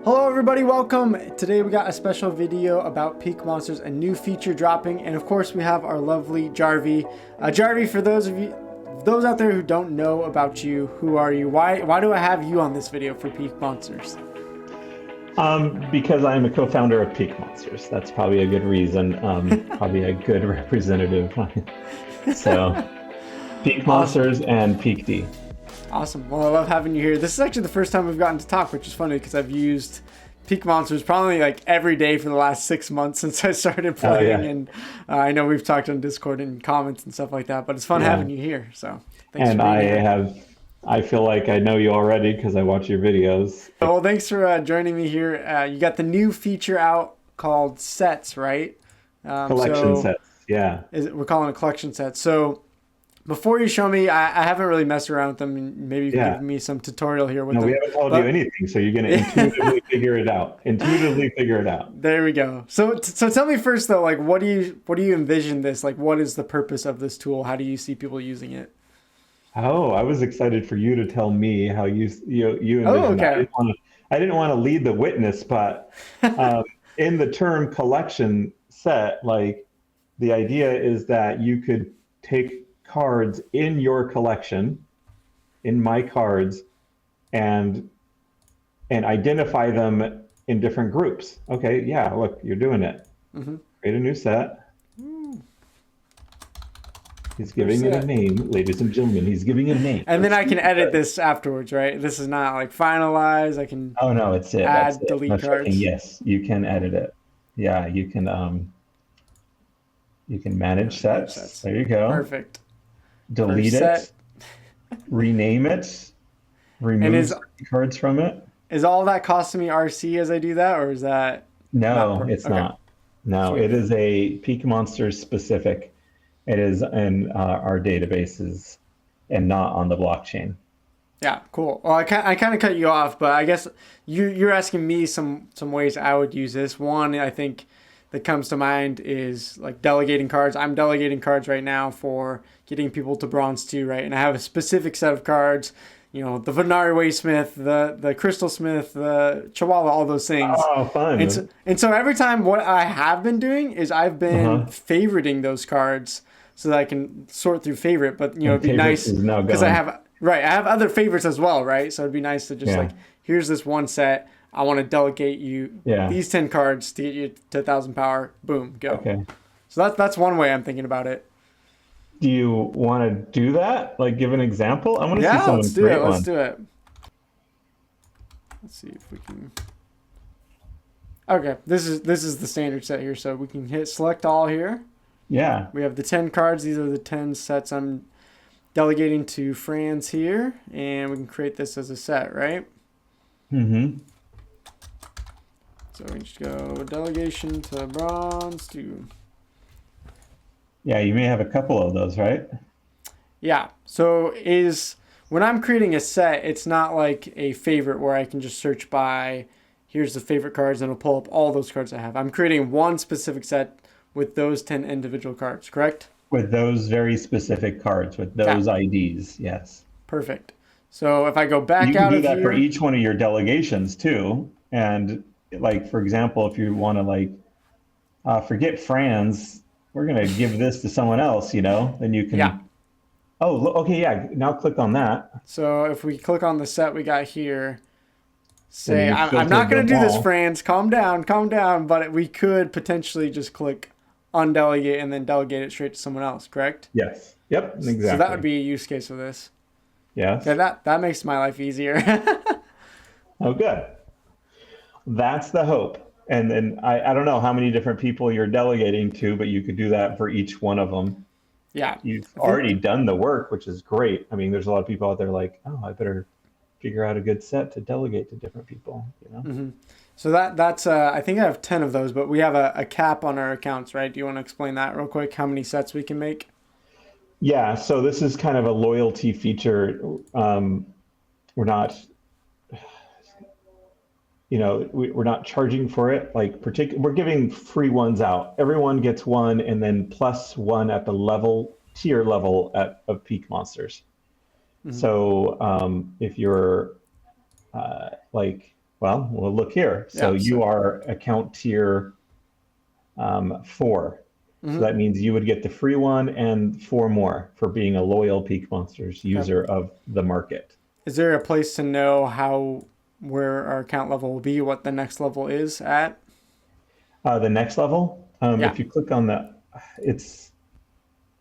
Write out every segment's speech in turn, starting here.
Hello everybody, welcome. Today we got a special video about Peakmonsters, a new feature dropping, and of course we have our lovely Jarvie. Jarvie, for those out there who don't know about you, who are you? Why do I have you on this video for Peakmonsters? Because I'm a co-founder of Peakmonsters. That's probably a good reason. Probably a good representative. So, Peakmonsters Awesome. and PeakD. Awesome. Well, I love having you here. This is actually the first time we've gotten to talk, which is funny because I've used Peakmonsters probably like every day for the last 6 months since I started playing. Oh, yeah. And I know we've talked on Discord and comments and stuff like that, but it's fun having you here. So thanks And for being here. I feel like I know you already because I watch your videos. Well, thanks for joining me here. You got the new feature out called Sets, right? Collection sets, yeah. We're calling it collection sets. So before you show me, I haven't really messed around with them. Maybe you can give me some tutorial here with No, them. we haven't told you anything, so you're going to intuitively figure it out. Intuitively figure it out. There we go. So tell me first though, like what do you envision this? Like what is the purpose of this tool? How do you see people using it? Oh, I was excited for you to tell me how you envision Okay. that. I didn't want to lead the witness, but in the term collection set, like the idea is that you could take cards in your collection, in my cards, and identify them in different groups. Okay, yeah, look, you're doing it. Create a new set. He's giving it a name, ladies and gentlemen. He's giving it a name. And then I can edit this afterwards, right? This is not like finalized. I can Oh no, it's it. add, delete cards. Yes, you can edit it. Yeah, you can manage sets. There you go. Perfect. Delete it, rename it, remove cards from it. Is all that costing me RC as I do that, or is that No, it's not. No, Sweet. It is a Peakmonster specific. It is in our databases and not on the blockchain. Yeah, cool. Well, I kind of cut you off, but I guess you're asking me some ways I would use this. One, I think that comes to mind is like delegating cards. I'm delegating cards right now for getting people to Bronze 2, right? And I have a specific set of cards, you know, the Venari Waysmith, the Crystal Smith, the Chihuahua, all those things. Oh, fun. And so every time what I have been doing is I've been favoriting those cards so that I can sort through favorite, but you know, it'd be nice because I have other favorites as well, right? So it'd be nice to just like, here's this one set. I want to delegate you these 10 cards to get you to 1,000 power. Boom, go. Okay. So that's one way I'm thinking about it. Do you want to do that? Like, give an example? I want to see someone let's do create it. one. Let's do it. Let's see if we can. Okay, this is the standard set here, so we can hit select all here. Yeah. We have the 10 cards. These are the 10 sets I'm delegating to Franz here, and we can create this as a set, right? Mm-hmm. So we just go delegation to Bronze 2. Yeah, you may have a couple of those, right? Yeah. So when I'm creating a set, it's not like a favorite where I can just search by, here's the favorite cards, and it'll pull up all those cards I have. I'm creating one specific set with those 10 individual cards, correct? With those very specific cards, with those IDs, yes. Perfect. So if I go back you out can of do that here, for each one of your delegations too. And like, for example, if you want to like, forget Franz, we're going to give this to someone else, you know, then you can. Yeah. Oh, okay. Yeah. Now click on that. So if we click on the set we got here, say, I'm not going to do this, Franz. Calm down. But we could potentially just click undelegate and then delegate it straight to someone else, correct? Yes. Yep. Exactly. So that would be a use case of this. Yes. Yeah, that makes my life easier. Oh, good. That's the hope. And then I don't know how many different people you're delegating to, but you could do that for each one of them. Yeah. You've already done the work, which is great. I mean, there's a lot of people out there like, oh, I better figure out a good set to delegate to different people, you know? Mm-hmm. So that's I think I have 10 of those, but we have a cap on our accounts, right? Do you want to explain that real quick? How many sets we can make? Yeah, so this is kind of a loyalty feature. We're not, you know, we're not charging for it. Like we're giving free ones out. Everyone gets one, and then plus one at the tier level of Peakmonsters. Mm-hmm. So if you're like Well, we'll look here. So Yeah. you are account tier 4. So Mhm. that means you would get the free one and 4 more for being a loyal Peak Monsters Okay. user of the market. Is there a place to know how where our account level will be, what the next level is at? The next level, Yeah. if you click on it's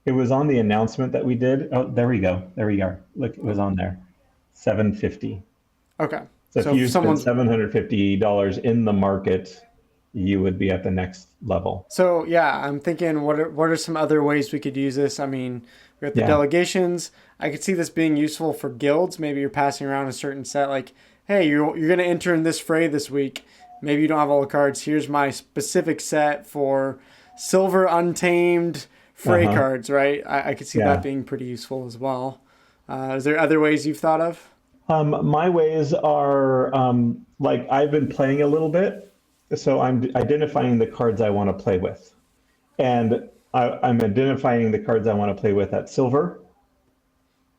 it was on the announcement that we did. Oh, there we go. There we are. Look, it was on there. 750. Okay. So if So if you spend someone's $750 in the market, you would be at the next level. So yeah, I'm thinking what are some other ways we could use this? I mean, we got the Yeah. delegations. I could see this being useful for guilds. Maybe you're passing around a certain set, like, hey, you're gonna enter in this fray this week. Maybe you don't have all the cards. Here's my specific set for silver untamed fray Uh-huh. cards, right? I could see that Yeah. being pretty useful as well. Is there other ways you've thought of? My ways are like I've been playing a little bit, so I'm identifying the cards I want to play with, and I'm identifying the cards I want to play with at silver,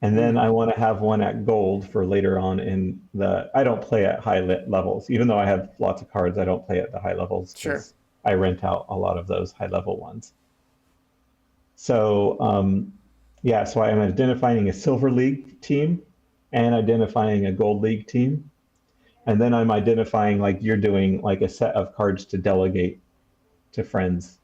and then Mm, I want to have one at gold for later on in the. I don't play at high lit levels, even though I have lots of cards. I don't play at the high levels sure. because I rent out a lot of those high level ones. So yeah, so I'm identifying a silver league team and identifying a gold league team. And then I'm identifying, like you're doing, like a set of cards to delegate to friends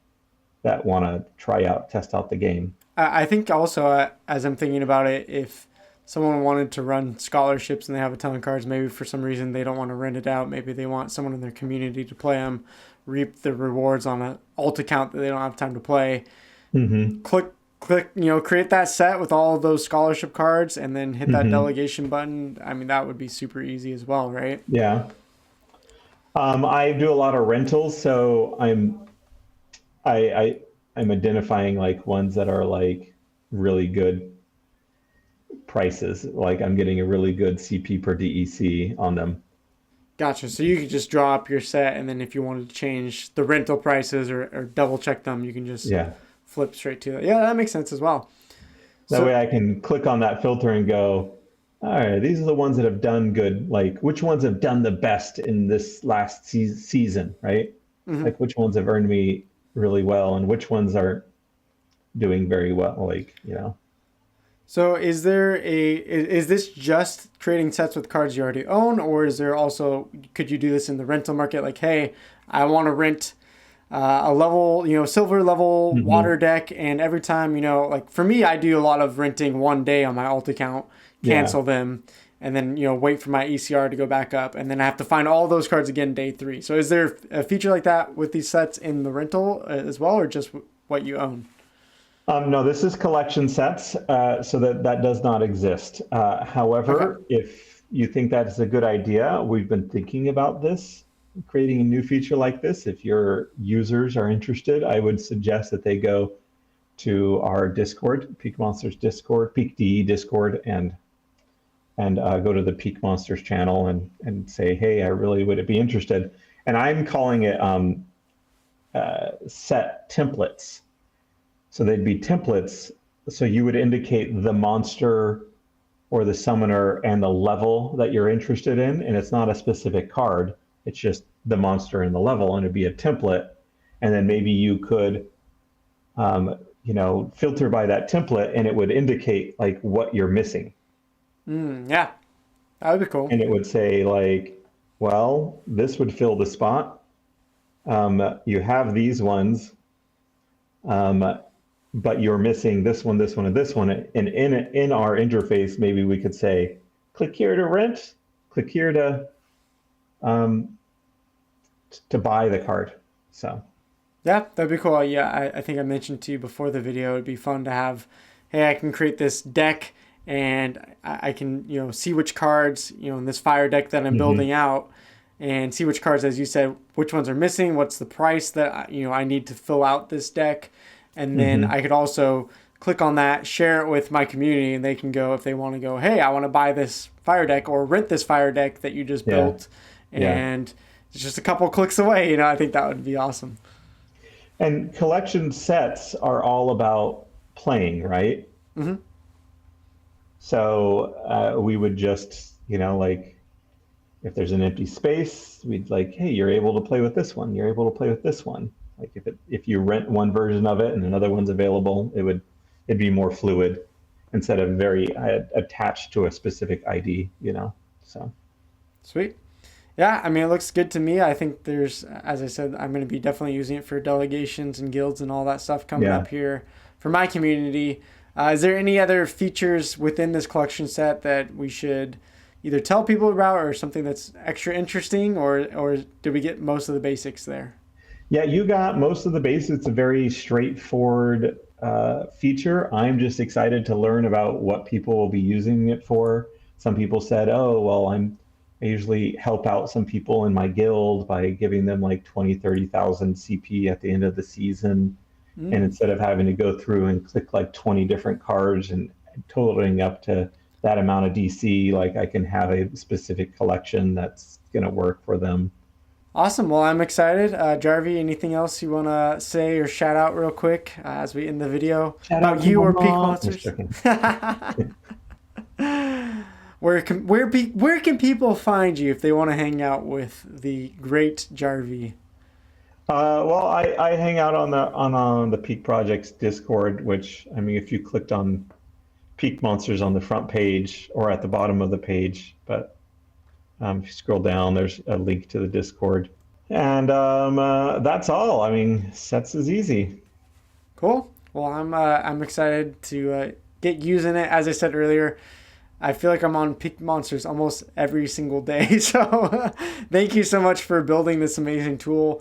that want to test out the game. I think also, as I'm thinking about it, if someone wanted to run scholarships and they have a ton of cards, maybe for some reason they don't want to rent it out, maybe they want someone in their community to play them, reap the rewards on an alt account that they don't have time to play. Hmm. Click, create that set with all of those scholarship cards and then hit that Hmm. delegation button. I mean, that would be super easy as well, right? Yeah. I do a lot of rentals, so I I'm identifying like ones that are like really good prices. Like I'm getting a really good CP per DEC on them. Gotcha. So you could just draw up your set, and then if you wanted to change the rental prices or double check them, you can just Yeah. flip straight to it. Yeah, that makes sense as well. That way So I can click on that filter and go, all right, these are the ones that have done good. Like, which ones have done the best in this last season, right? mhm. Like, which ones have earned me really well and which ones aren't doing very well, like, you know. So is this just creating sets with cards you already own, or is there also could you do this in the rental market? Like, hey, I want to rent a level, silver level Hmm. water deck, and every time, like for me, I do a lot of renting one day on my alt account, Yeah. cancel them, and then wait for my ECR to go back up, and then I have to find all those cards again day 3. So is there a feature like that with these sets in the rental as well, or just what you own? No, this is collection sets, so that does not exist. Okay. However, if you think that is a good idea, we've been thinking about this, creating a new feature like this. If your users are interested, I would suggest that they go to our Discord, Peak Monsters Discord, Peak DE Discord, and go to the Peak Monsters channel and say, hey, I really would be interested. And I'm calling it set templates. So they'd be templates. So you would indicate the monster or the summoner and the level that you're interested in. And it's not a specific card. It's just the monster and the level, and it'd be a template. And then maybe you could, filter by that template, and it would indicate like what you're missing. Yeah, that would be cool. And it would say like, well, this would fill the spot. You have these ones. Um, but you're missing this one, and this one. And in our interface, maybe we could say, click here to rent, click here um, to buy the card. So Yeah, that'd be cool. Yeah, I think I mentioned to you before the video, it'd be fun to have, hey, I can create this deck and I can, see which cards, in this fire deck that I'm mhm. building out and see which cards, as you said, which ones are missing, what's the price that, I need to fill out this deck. And then Mhm. I could also click on that, share it with my community, and they can go, if they want to go, hey, I want to buy this fire deck or rent this fire deck that you just Yeah, built. yeah. And it's just a couple clicks away, I think that would be awesome. And collection sets are all about playing, right? Hmm. So we would just, like if there's an empty space, we'd like, hey, you're able to play with this one. You're able to play with this one. Like if you rent one version of it and another one's available, it'd be more fluid instead of very attached to a specific ID, you know. So Sweet. Yeah, I mean, it looks good to me. I think there's, as I said, I'm going to be definitely using it for delegations and guilds and all that stuff coming up here for my community. Is there any other features within this collection set that we should either tell people about, or something that's extra interesting, or did we get most of the basics there? yeah, you got most of the basics. It's a very straightforward feature. I'm just excited to learn about what people will be using it for. Some people said, oh, well, I usually help out some people in my guild by giving them like 20, 30,000 CP at the end of the season. And instead of having to go through and click like 20 different cards and totaling up to that amount of DC, like I can have a specific collection that's going to work for them. Awesome. Well, I'm excited. Jarvie, anything else you want to say or shout out real quick as we end the video Shout out about to you or my Peak mom. Monsters? Just joking. Where can people find you if they want to hang out with the great Jarvie? Well, I hang out on the Peak Projects Discord, which I mean, if you clicked on Peak Monsters on the front page or at the bottom of the page, but if you scroll down, there's a link to the Discord, and that's all. I mean, sets is easy. Cool. Well, I'm excited to get using it. As I said earlier, I feel like I'm on Peak Monsters almost every single day. So thank you so much for building this amazing tool.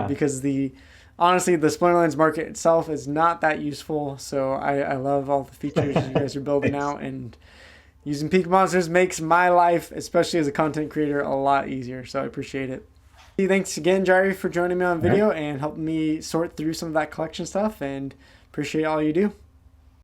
Because honestly, the Splinterlands market itself is not that useful. So I love all the features you guys are building out, and using Peak Monsters makes my life, especially as a content creator, a lot easier. So I appreciate it. Thanks again, Jarvie, for joining me on video and helping me sort through some of that collection stuff, and appreciate all you do.